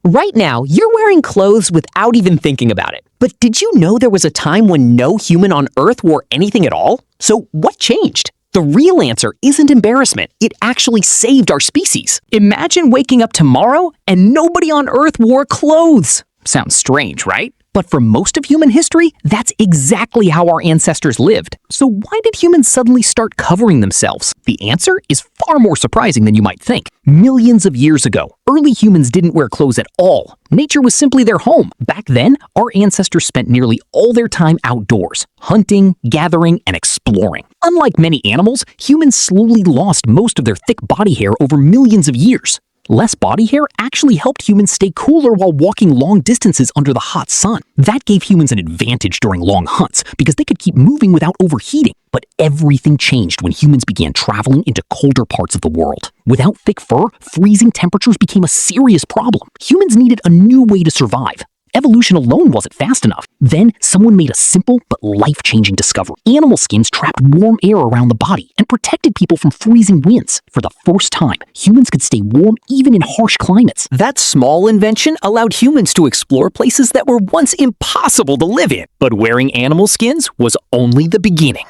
Right now, you're wearing clothes without even thinking about it. But did you know there was a time when no human on Earth wore anything at all? So what changed? The real answer isn't embarrassment. It actually saved our species. Imagine waking up tomorrow and nobody on Earth wore clothes. Sounds strange, right? But for most of human history, that's exactly how our ancestors lived. So why did humans suddenly start covering themselves? The answer is far more surprising than you might think. Millions of years ago, early humans didn't wear clothes at all. Nature was simply their home. Back then, our ancestors spent nearly all their time outdoors, hunting, gathering, and exploring. Unlike many animals, humans slowly lost most of their thick body hair over millions of years. Less body hair actually helped humans stay cooler while walking long distances under the hot sun. That gave humans an advantage during long hunts because they could keep moving without overheating. But everything changed when humans began traveling into colder parts of the world. Without thick fur, freezing temperatures became a serious problem. Humans needed a new way to survive. Evolution alone wasn't fast enough. Then, someone made a simple but life-changing discovery. Animal skins trapped warm air around the body and protected people from freezing winds. For the first time, humans could stay warm even in harsh climates. That small invention allowed humans to explore places that were once impossible to live in. But wearing animal skins was only the beginning.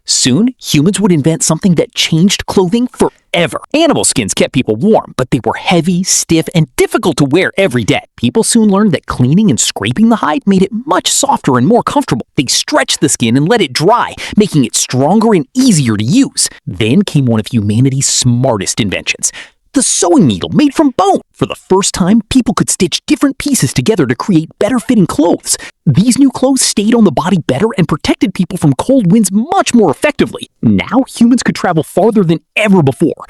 Soon, humans would invent something that changed clothing forever. Animal skins kept people warm, but they were heavy, stiff, and difficult to wear every day. People soon learned that cleaning and scraping the hide made it much softer and more comfortable. They stretched the skin and let it dry, making it stronger and easier to use. Then came one of humanity's smartest inventions. The sewing needle made from bone. For the first time, people could stitch different pieces together to create better-fitting clothes. These new clothes stayed on the body better and protected people from cold winds much more effectively. Now, humans could travel farther than ever before.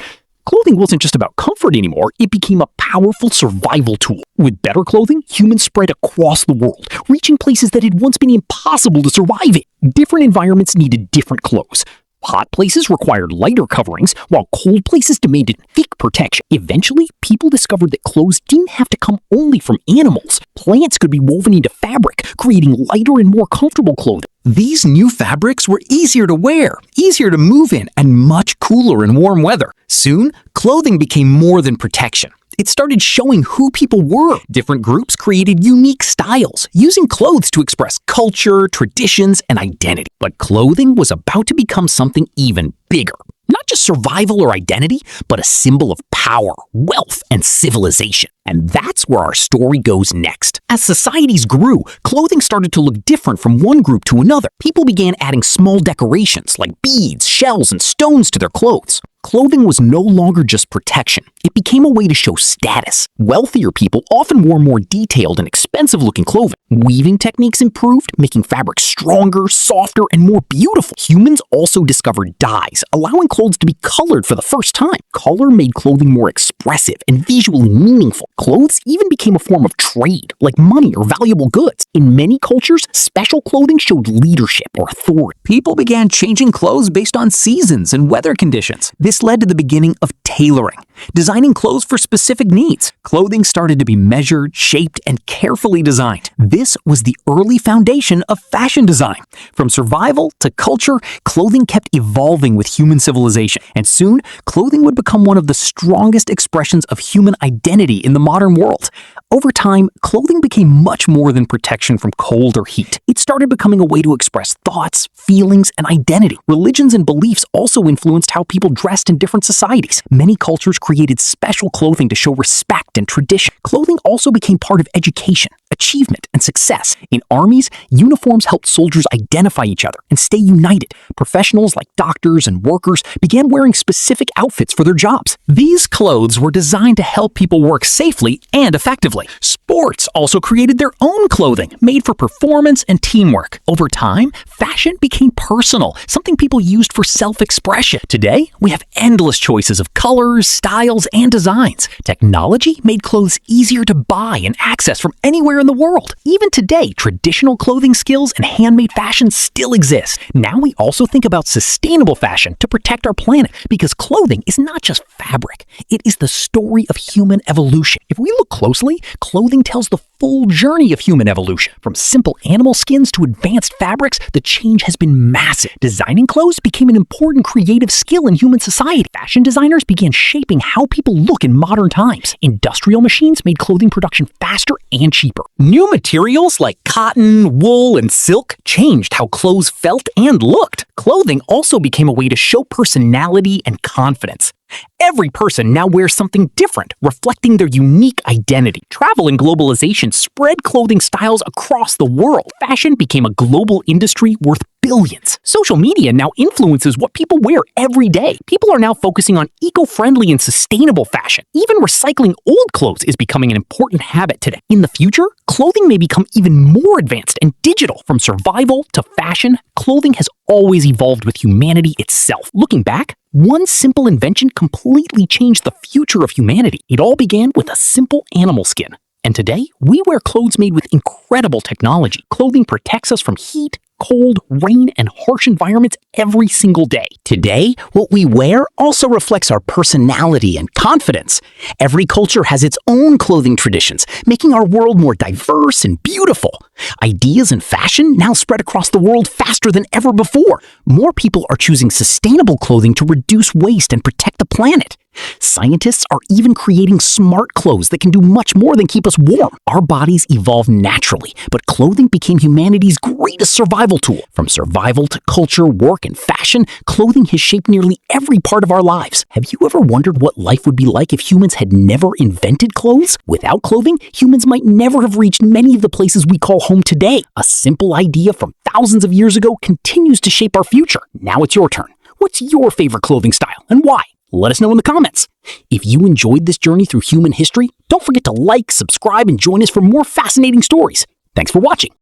Clothing wasn't just about comfort anymore, it became a powerful survival tool. With better clothing, humans spread across the world, reaching places that had once been impossible to survive in. Different environments needed different clothes. Hot places required lighter coverings, while cold places demanded thick protection. Eventually, people discovered that clothes didn't have to come only from animals. Plants could be woven into fabric, creating lighter and more comfortable clothing. These new fabrics were easier to wear, easier to move in, and much cooler in warm weather. Soon, clothing became more than protection. It started showing who people were. Different groups created unique styles, using clothes to express culture, traditions, and identity. But clothing was about to become something even bigger. Not just survival or identity, but a symbol of power, wealth, and civilization. And that's where our story goes next. As societies grew, clothing started to look different from one group to another. People began adding small decorations like beads, shells, and stones to their clothes. Clothing was no longer just protection. It became a way to show status. Wealthier people often wore more detailed and expensive-looking clothing. Weaving techniques improved, making fabric stronger, softer, and more beautiful. Humans also discovered dyes, allowing clothes to be colored for the first time. Color made clothing more expressive and visually meaningful. Clothes even became a form of trade, like money or valuable goods. In many cultures, special clothing showed leadership or authority. People began changing clothes based on seasons and weather conditions. This led to the beginning of tailoring, designing clothes for specific needs. Clothing started to be measured, shaped, and carefully designed. This was the early foundation of fashion design. From survival to culture, clothing kept evolving with human civilization. And soon, clothing would become one of the strongest expressions of human identity in the modern world. Over time, clothing became much more than protection from cold or heat. It started becoming a way to express thoughts, feelings, and identity. Religions and beliefs also influenced how people dressed in different societies. Many cultures created special clothing to show respect and tradition. Clothing also became part of education, achievement, and success. In armies, uniforms helped soldiers identify each other and stay united. Professionals like doctors and workers began wearing specific outfits for their jobs. These clothes were designed to help people work safely and effectively. Sports also created their own clothing, made for performance and teamwork. Over time, fashion became personal, something people used for self-expression. Today, we have endless choices of colors, styles, and designs. Technology made clothes easier to buy and access from anywhere in the world. Even today, traditional clothing skills and handmade fashion still exist. Now we also think about sustainable fashion to protect our planet, because clothing is not just fabric. It is the story of human evolution. If we look closely, clothing tells the full journey of human evolution. From simple animal skins to advanced fabrics, the change has been massive. Designing clothes became an important creative skill in human society. Fashion designers began shaping how people look in modern times. Industrial machines made clothing production faster and cheaper. New materials like cotton, wool, and silk changed how clothes felt and looked. Clothing also became a way to show personality and confidence. Every person now wears something different, reflecting their unique identity. Travel and globalization spread clothing styles across the world. Fashion became a global industry worth billions. Social media now influences what people wear every day. People are now focusing on eco-friendly and sustainable fashion. Even recycling old clothes is becoming an important habit today. In the future, clothing may become even more advanced and digital. From survival to fashion, clothing has always evolved with humanity itself. Looking back, one simple invention completely changed the future of humanity. It all began with a simple animal skin. And today, we wear clothes made with incredible technology. Clothing protects us from heat, cold, rain, and harsh environments every single day. Today, what we wear also reflects our personality and confidence. Every culture has its own clothing traditions, making our world more diverse and beautiful. Ideas and fashion now spread across the world faster than ever before. More people are choosing sustainable clothing to reduce waste and protect the planet. Scientists are even creating smart clothes that can do much more than keep us warm. Our bodies evolved naturally, but clothing became humanity's greatest survival tool. From survival to culture, work, and fashion, clothing has shaped nearly every part of our lives. Have you ever wondered what life would be like if humans had never invented clothes? Without clothing, humans might never have reached many of the places we call home today. A simple idea from thousands of years ago continues to shape our future. Now it's your turn. What's your favorite clothing style and why? Let us know in the comments. If you enjoyed this journey through human history, don't forget to like, subscribe, and join us for more fascinating stories. Thanks for watching.